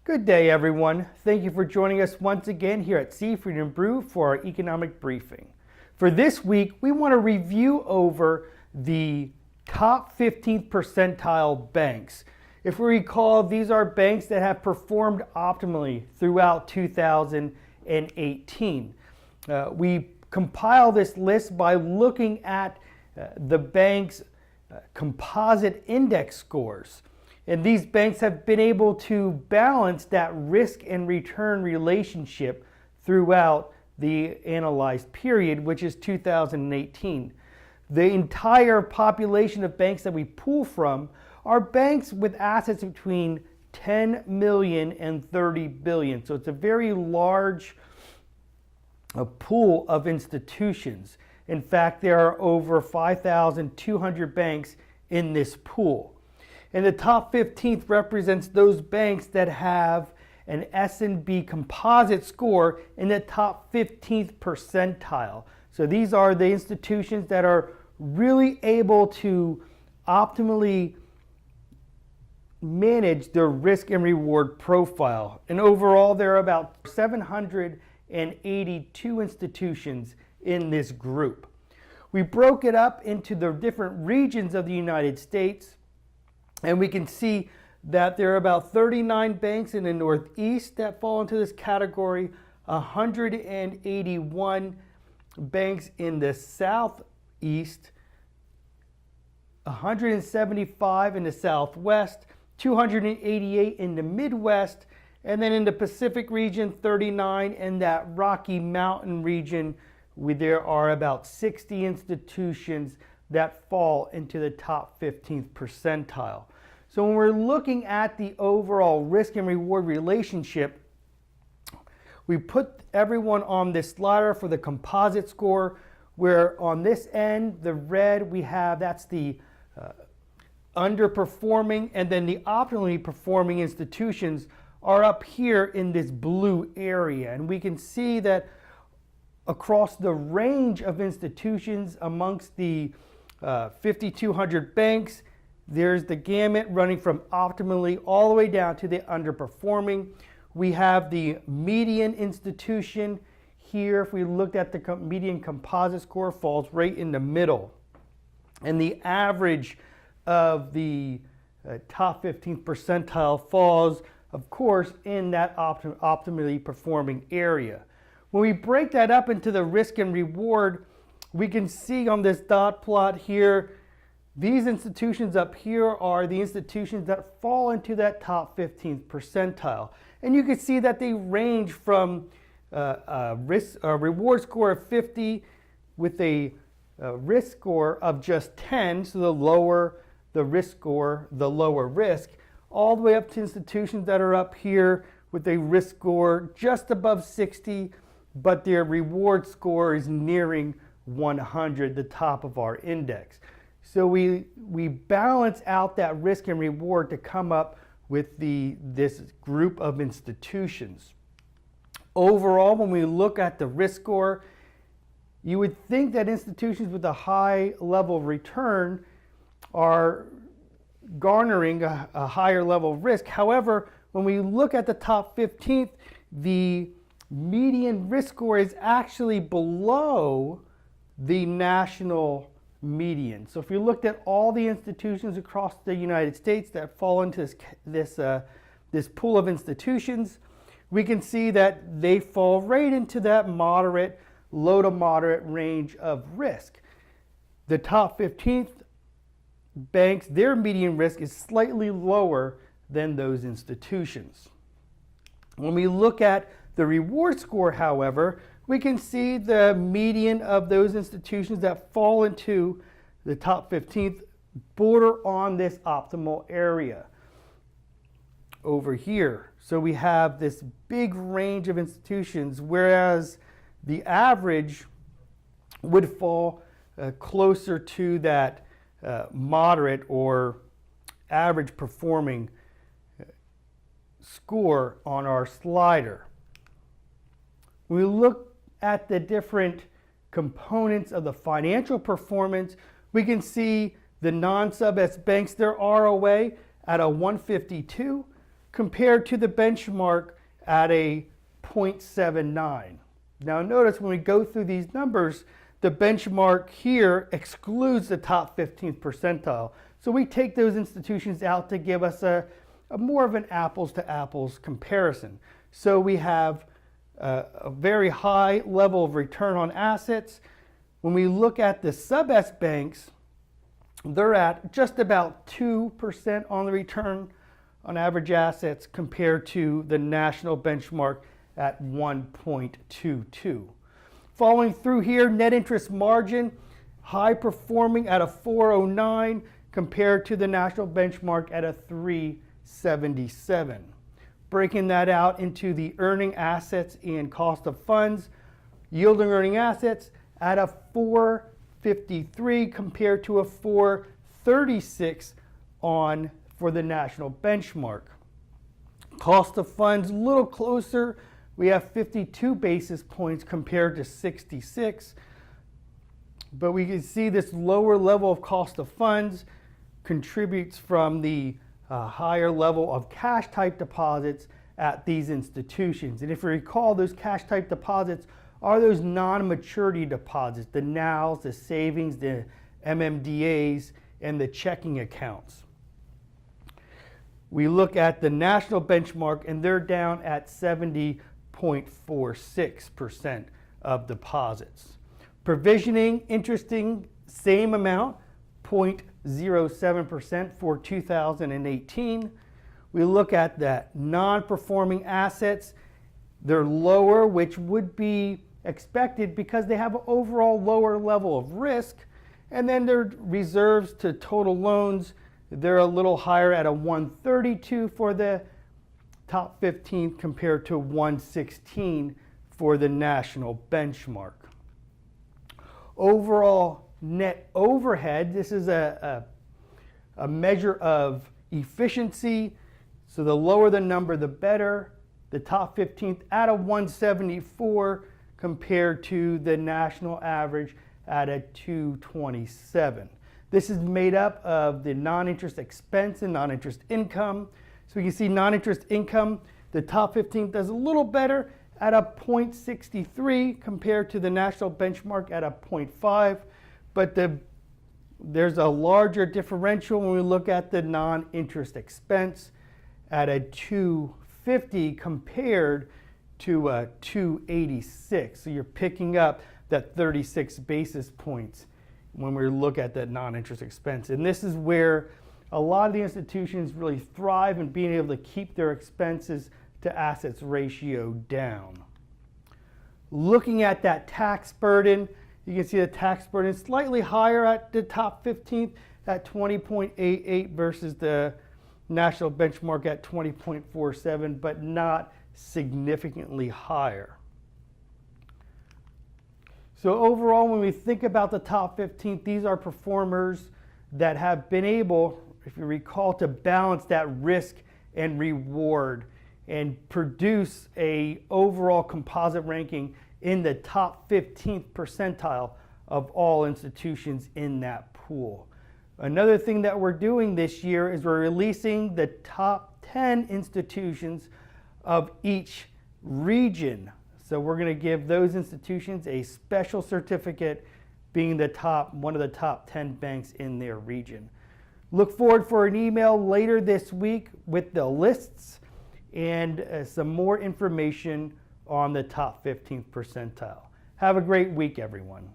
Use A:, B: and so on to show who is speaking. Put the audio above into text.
A: Good day, everyone. Thank you for joining us once again here at Seafood and Brew for our economic briefing. For this week, we want to review over the top 15th percentile banks. If we recall, these are banks that have performed optimally throughout 2018. We compile this list by looking at the bank's composite index scores. And these banks have been able to balance that risk and return relationship throughout the analyzed period, which is 2018. The entire population of banks that we pull from are banks with assets between 10 million and 30 billion. So it's a very large pool of institutions. In fact, there are over 5,200 banks in this pool. And the top 15th represents those banks that have an S&B Composite score in the top 15th percentile. So these are the institutions that are really able to optimally manage their risk and reward profile. And overall, there are about 782 institutions in this group. We broke it up into the different regions of the United States. And we can see that there are about 39 banks in the Northeast that fall into this category, 181 banks in the Southeast, 175 in the Southwest, 288 in the Midwest, and then in the Pacific region, 39 in that Rocky Mountain region, where there are about 60 institutions that fall into the top 15th percentile. So when we're looking at the overall risk and reward relationship, we put everyone on this slider for the composite score, where on this end, the red we have, that's the underperforming, and then the optimally performing institutions are up here in this blue area. And we can see that across the range of institutions amongst the 5,200 banks, there's the gamut running from optimally all the way down to the underperforming. We have the median institution here. If we looked at the median composite score, falls right in the middle. And the average of the top 15th percentile falls, of course, in that optimally performing area. When we break that up into the risk and reward, we can see on this dot plot here, these institutions up here are the institutions that fall into that top 15th percentile. And you can see that they range from a reward score of 50 with a risk score of just 10, so the lower the risk score, the lower risk, all the way up to institutions that are up here with a risk score just above 60, but their reward score is nearing 100, the top of our index. So we balance out that risk and reward to come up with this group of institutions. Overall, when we look at the risk score, you would think that institutions with a high level of return are garnering a higher level of risk. However, when we look at the top 15th, the median risk score is actually below the national median. So if you looked at all the institutions across the United States that fall into this pool of institutions, we can see that they fall right into that moderate, low to moderate range of risk. The top 15th banks, their median risk is slightly lower than those institutions. When we look at the reward score, however, we can see the median of those institutions that fall into the top 15th border on this optimal area over here. So we have this big range of institutions, whereas the average would fall closer to that moderate or average performing score on our slider. When we look at the different components of the financial performance, we can see the non-sub-S banks, their ROA at a 152 compared to the benchmark at a 0.79. Now notice when we go through these numbers, the benchmark here excludes the top 15th percentile. So we take those institutions out to give us a more of an apples to apples comparison. So we have a very high level of return on assets. When we look at the sub-S banks, they're at just about 2% on the return on average assets compared to the national benchmark at 1.22. Following through here, net interest margin, high performing at a 409 compared to the national benchmark at a 377. Breaking that out into the earning assets and cost of funds, yielding earning assets at a 453 compared to a 436 for the national benchmark. Cost of funds a little closer. We have 52 basis points compared to 66. But we can see this lower level of cost of funds contributes from the higher level of cash type deposits at these institutions. And if you recall, those cash type deposits are those non-maturity deposits, the NOWs, the savings, the MMDAs, and the checking accounts. We look at the national benchmark and they're down at 70.46% of deposits. Provisioning, interesting, same amount, 0.07% for 2018. We look at that non-performing assets. They're lower, which would be expected because they have an overall lower level of risk. And then their reserves to total loans, they're a little higher at a 132 for the top 15 compared to 116 for the national benchmark. Overall net overhead, this is a measure of efficiency. So the lower the number, the better. The top 15th at a 174 compared to the national average at a 227. This is made up of the non-interest expense and non-interest income. So we can see non-interest income, the top 15 does a little better at a 0.63 compared to the national benchmark at a 0.5. But there's a larger differential when we look at the non-interest expense at a 250 compared to a 286. So you're picking up that 36 basis points when we look at that non-interest expense. And this is where a lot of the institutions really thrive in being able to keep their expenses to assets ratio down. Looking at that tax burden, you can see the tax burden is slightly higher at the top 15th at 20.88 versus the national benchmark at 20.47, but not significantly higher. So overall, when we think about the top 15, these are performers that have been able, if you recall, to balance that risk and reward and produce a overall composite ranking in the top 15th percentile of all institutions in that pool. Another thing that we're doing this year is we're releasing the top 10 institutions of each region. So we're going to give those institutions a special certificate being one of the top 10 banks in their region. Look forward for an email later this week with the lists and some more information on the top 15th percentile. Have a great week, everyone.